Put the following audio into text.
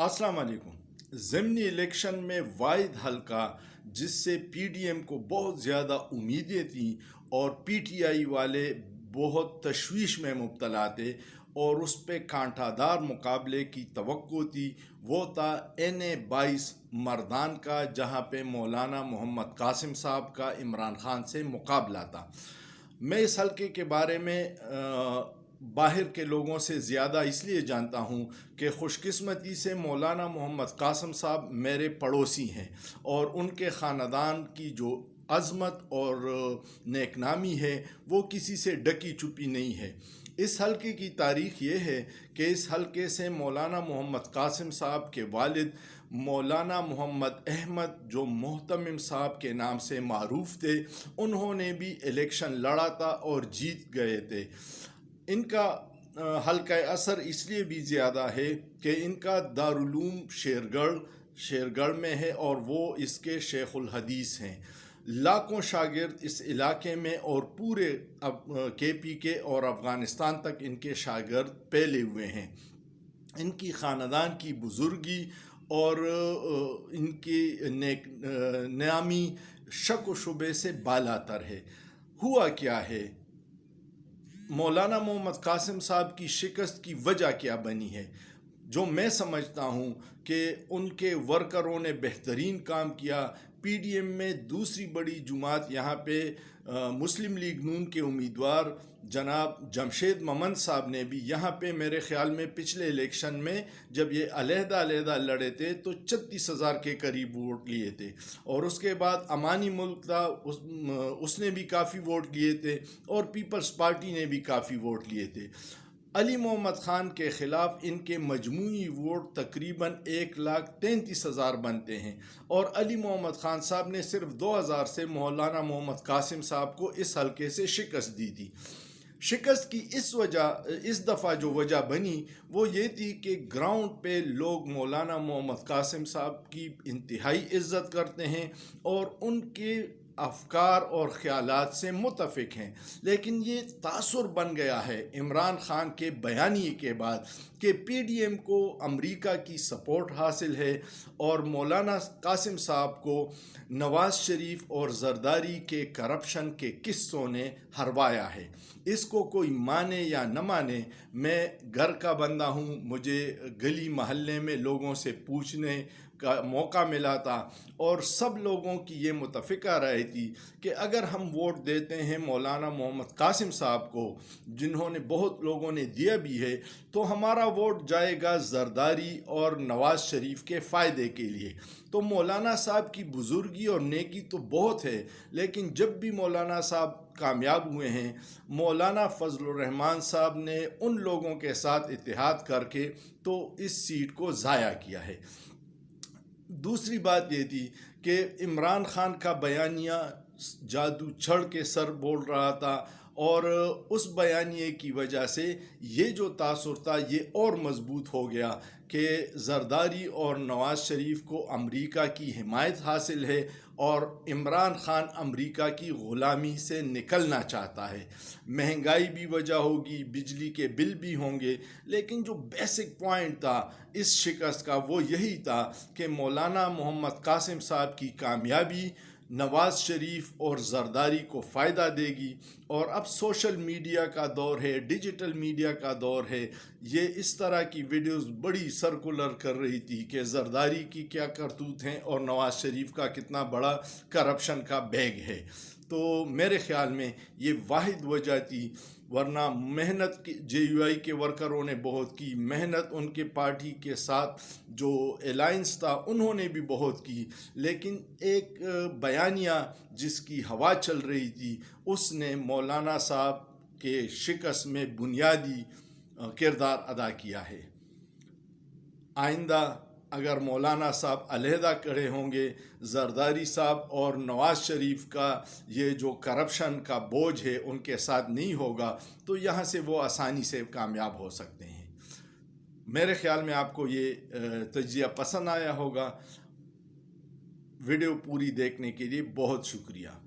अस्सलाम वालेकुम। ज़िमनी इलेक्शन में वाहिद हल्का जिससे पीडीएम को बहुत ज़्यादा उम्मीदें थीं और पीटीआई वाले बहुत तशवीश में मुब्तला थे और उस पर कांटादार मुकाबले की तवक्को थी, वो था NA-22 मर्दान का, जहाँ पे मौलाना मोहम्मद कासिम साहब का इमरान खान से मुकाबला था। मैं इस हल्के के बारे में बाहर के लोगों से ज़्यादा इसलिए जानता हूँ कि खुशकिस्मती से मौलाना मोहम्मद कासिम साहब मेरे पड़ोसी हैं और उनके ख़ानदान की जो अज़मत और नेकनामी है वो किसी से ढकी छुपी नहीं है। इस हल्के की तारीख़ ये है कि इस हल्के से मौलाना मोहम्मद कासिम साहब के वालिद मौलाना मोहम्मद अहमद, जो मोहतमिम साहब के नाम से मारूफ़ थे, उन्होंने भी इलेक्शन लड़ा था और जीत गए थे। इनका हल्का असर इसलिए भी ज़्यादा है कि इनका दारुलूम शेरगढ़ में है और वो इसके शेखुल हदीस हैं। लाखों शागिर्द इस इलाके में और पूरे KPK और अफ़गानिस्तान तक इनके शागिर्द फैले हुए हैं। इनकी ख़ानदान की बुज़ुर्गी और इनकी नामी शक व शुबे से बालातर है। हुआ क्या है? मौलाना मोहम्मद कासिम साहब की शिकस्त की वजह क्या बनी है? जो मैं समझता हूँ कि उनके वर्करों ने बेहतरीन काम किया। पीडीएम में दूसरी बड़ी जुमात यहाँ पे मुस्लिम लीग नून के उम्मीदवार जनाब जमशेद ममन साहब ने भी यहाँ पे मेरे ख़्याल में पिछले इलेक्शन में जब ये अलहदा लड़े थे तो 36,000 के करीब वोट लिए थे और उसके बाद अमानी मुल्क था, उसने भी काफ़ी वोट लिए थे और पीपल्स पार्टी ने भी काफ़ी वोट लिए थे। अली मोहम्मद ख़ान के ख़िलाफ़ इनके मजमूई वोट तकरीबन 1,33,000 बनते हैं और अली मोहम्मद ख़ान साहब ने सिर्फ 2,000 से मौलाना मोहम्मद कासिम साहब को इस हल्के से शिकस्त दी थी। शिकस्त की इस दफ़ा जो वजह बनी वो ये थी कि ग्राउंड पे लोग मौलाना मोहम्मद कासिम साहब की इंतहाई इज़्ज़त करते हैं और उनके अफकार और ख़यालात से मुतफ़िक हैं, लेकिन ये तासुर बन गया है इमरान खान के बयानी के बाद कि पीडीएम को अमेरिका की सपोर्ट हासिल है और मौलाना कासिम साहब को नवाज़ शरीफ और जरदारी के करप्शन के किस्सों ने हरवाया है। इसको कोई माने या न माने, मैं घर का बंदा हूँ, मुझे गली महल्ले में लोगों से पूछने का मौका मिला था और सब लोगों की ये मुतफ़िका राय थी कि अगर हम वोट देते हैं मौलाना मोहम्मद कासिम साहब को, जिन्होंने बहुत लोगों ने दिया भी है, तो हमारा वोट जाएगा जरदारी और नवाज़ शरीफ के फ़ायदे के लिए। तो मौलाना साहब की बुज़ुर्गी और नेकी तो बहुत है, लेकिन जब भी मौलाना साहब कामयाब हुए हैं, मौलाना फजलुर रहमान साहब ने उन लोगों के साथ इत्तेहाद करके तो इस सीट को ज़ाया किया है। दूसरी बात ये थी कि इमरान खान का बयानिया जादू छड़ के सर बोल रहा था और उस बयानिए की वजह से ये जो तासुर था ये और मजबूत हो गया कि जरदारी और नवाज़ शरीफ को अमेरिका की हिमायत हासिल है और इमरान खान अमेरिका की ग़ुलामी से निकलना चाहता है। महंगाई भी वजह होगी, बिजली के बिल भी होंगे, लेकिन जो बेसिक पॉइंट था इस शिकस्त का वो यही था कि मौलाना मोहम्मद कासिम साहब की कामयाबी नवाज़ शरीफ और जरदारी को फ़ायदा देगी। और अब सोशल मीडिया का दौर है, डिजिटल मीडिया का दौर है। ये इस तरह की वीडियोस बड़ी सर्कुलर कर रही थी कि जरदारी की क्या करतूत हैं और नवाज़ शरीफ का कितना बड़ा करप्शन का बैग है। तो मेरे ख़्याल में ये वाहिद वजह थी, वरना मेहनत JUI के वर्करों ने बहुत की, मेहनत उनके पार्टी के साथ जो अलायंस था उन्होंने भी बहुत की, लेकिन एक बयानिया जिसकी हवा चल रही थी उसने मौलाना साहब के शिकस्त में बुनियादी किरदार अदा किया है। आइंदा अगर मौलाना साहब अलहदा खड़े होंगे, जरदारी साहब और नवाज़ शरीफ का ये जो करप्शन का बोझ है उनके साथ नहीं होगा, तो यहाँ से वो आसानी से कामयाब हो सकते हैं। मेरे ख़्याल में आपको ये तज्ज़िया पसंद आया होगा। वीडियो पूरी देखने के लिए बहुत शुक्रिया।